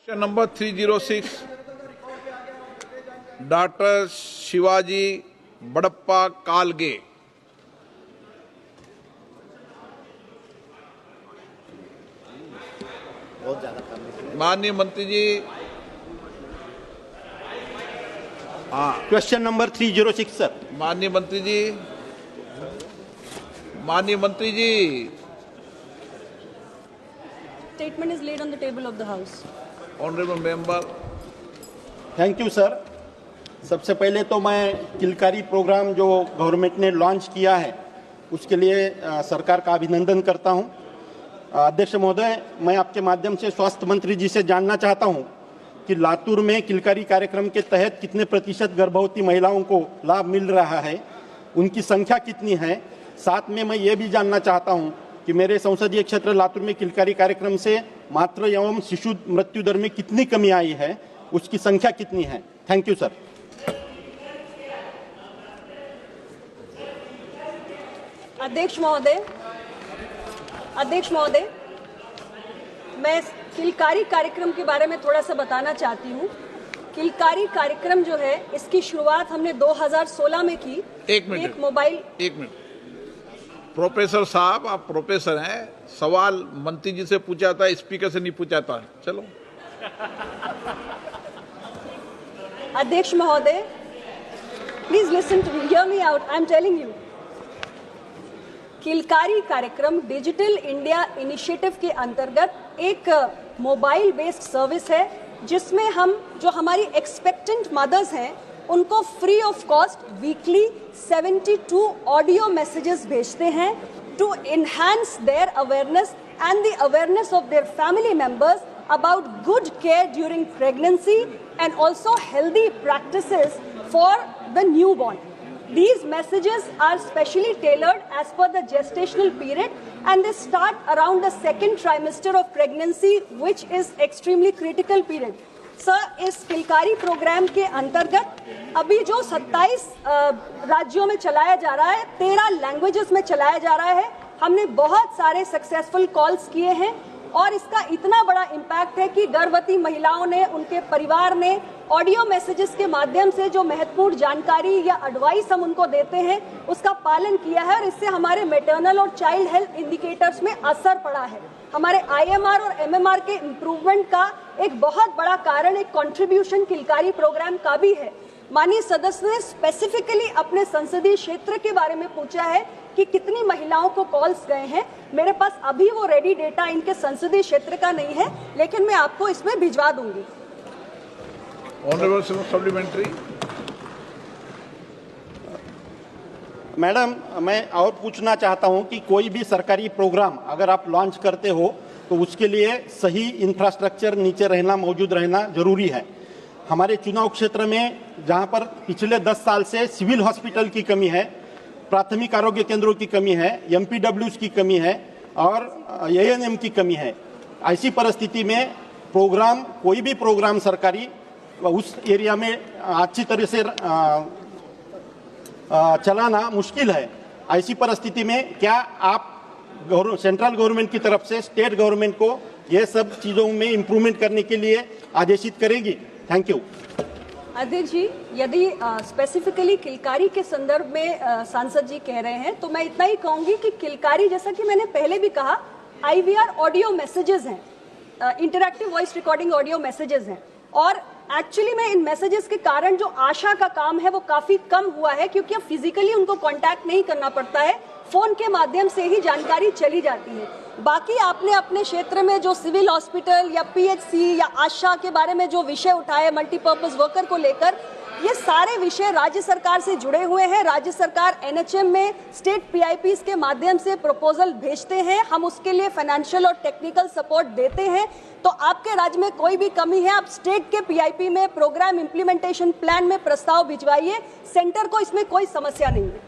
Question number 306, Dr. Shivaji Badappa Kalge. माननीय मंत्री जी, question number 306 sir. माननीय मंत्री जी, माननीय मंत्री जी, Statement is laid on the table of the House. Honourable member. Thank you sir. सबसे पहले तो मैं किलकारी प्रोग्राम जो गवर्नमेंट ने लॉन्च किया है उसके लिए सरकार का अभिनंदन करता हूं। अध्यक्ष महोदय, मैं आपके माध्यम से स्वास्थ्य मंत्री जी से जानना चाहता हूं कि लातूर में किलकारी कार्यक्रम के तहत कितने प्रतिशत गर्भवती महिलाओं को लाभ मिल रहा है, उनकी संख्या कितनी है। साथ में मैं ये भी जानना चाहता हूं कि मेरे संसदीय क्षेत्र लातूर में किलकारी कार्यक्रम से मातृ एवं शिशु मृत्यु दर में कितनी कमी आई है, उसकी संख्या कितनी है। Thank you sir. अध्यक्ष महोदय, मैं किलकारी कार्यक्रम के बारे में थोड़ा सा बताना चाहती हूँ। किलकारी कार्यक्रम जो है, इसकी शुरुआत हमने 2016 में की। एक मिनट प्रोफेसर साहब, आप प्रोफेसर हैं, सवाल मंत्री जी से पूछा था, स्पीकर से नहीं पूछा था। चलो। अध्यक्ष महोदय, please listen to me, hear me out, I am telling you. Kilkari कार्यक्रम डिजिटल इंडिया इनिशिएटिव के अंतर्गत एक मोबाइल बेस्ड सर्विस है जिसमें हम जो हमारी एक्सपेक्टेंट मदर्स हैं उनको free of cost weekly 72 audio messages भेजते हैं to enhance their awareness and the awareness of their family members about good care during pregnancy and also healthy practices for the newborn. These messages are specially tailored as per the gestational period and they start around the second trimester of pregnancy, which is extremely critical period. Sir, इस किलकारी programme के अंतर्गत अभी जो 27 राज्यों में चलाया जा रहा है, 13 लैंग्वेजेस में चलाया जा रहा है। हमने बहुत सारे सक्सेसफुल कॉल्स किए हैं और इसका इतना बड़ा इम्पैक्ट है कि गर्भवती महिलाओं ने, उनके परिवार ने ऑडियो मैसेजेस के माध्यम से जो महत्वपूर्ण जानकारी या एडवाइस हम उनको देते हैं उसका पालन किया है और इससे हमारे मैटरनल और चाइल्ड हेल्थ इंडिकेटर्स में असर पड़ा है। हमारे IMR और MMR के इम्प्रूवमेंट का एक बहुत बड़ा कारण एक कंट्रीब्यूशन किलकारी प्रोग्राम का भी है। माननीय सदस्य ने स्पेसिफिकली अपने संसदीय क्षेत्र के बारे में पूछा है कि कितनी महिलाओं को कॉल्स गए हैं। मेरे पास अभी वो रेडी डेटा इनके संसदीय क्षेत्र का नहीं है, लेकिन मैं आपको इसमें भिजवा दूंगी। Honourable supplementary. मैडम, मैं और पूछना चाहता हूं कि कोई भी सरकारी प्रोग्राम अगर आप लॉन्च करते हो तो उसके लिए सही इंफ्रास्ट्रक्चर नीचे रहना, मौजूद रहना जरूरी है। हमारे चुनाव क्षेत्र में जहां पर पिछले 10 साल से सिविल हॉस्पिटल की कमी है, प्राथमिक आरोग्य केंद्रों की कमी है, MPWs की कमी है और ANM की कमी है। ऐसी परिस्थिति में प्रोग्राम, कोई भी प्रोग्राम सरकारी उस एरिया में अच्छी तरह से चलाना मुश्किल है। ऐसी परिस्थिति में क्या आप सेंट्रल गवर्नमेंट की तरफ से स्टेट गवर्नमेंट को ये सब चीज़ों में इम्प्रूवमेंट करने के लिए आदेशित करेगी? Thank you. अध्यक्ष जी, यदि स्पेसिफिकली किलकारी के संदर्भ में सांसद जी कह रहे हैं तो मैं इतना ही कहूंगी कि किलकारी, जैसा कि मैंने पहले भी कहा, IVR ऑडियो मैसेजेस हैं, interactive voice recording audio messages हैं और एक्चुअली में इन मैसेजेस के कारण जो आशा का काम है वो काफी कम हुआ है क्योंकि अब फिजिकली उनको कांटेक्ट नहीं करना पड़ता है, फोन के माध्यम से ही जानकारी चली जाती है। बाकी आपने अपने क्षेत्र में जो सिविल हॉस्पिटल या PHC या आशा के बारे में जो विषय उठाए मल्टीपर्पज वर्कर को लेकर, ये सारे विषय राज्य सरकार से जुड़े हुए हैं। राज्य सरकार NHM में स्टेट PIPs के माध्यम से प्रपोजल भेजते हैं, हम उसके लिए फाइनेंशियल और टेक्निकल सपोर्ट देते हैं। तो आपके राज्य में कोई भी कमी है, आप स्टेट के PIP में प्रोग्राम इम्प्लीमेंटेशन प्लान में प्रस्ताव भिजवाइए, सेंटर को इसमें कोई समस्या नहीं है।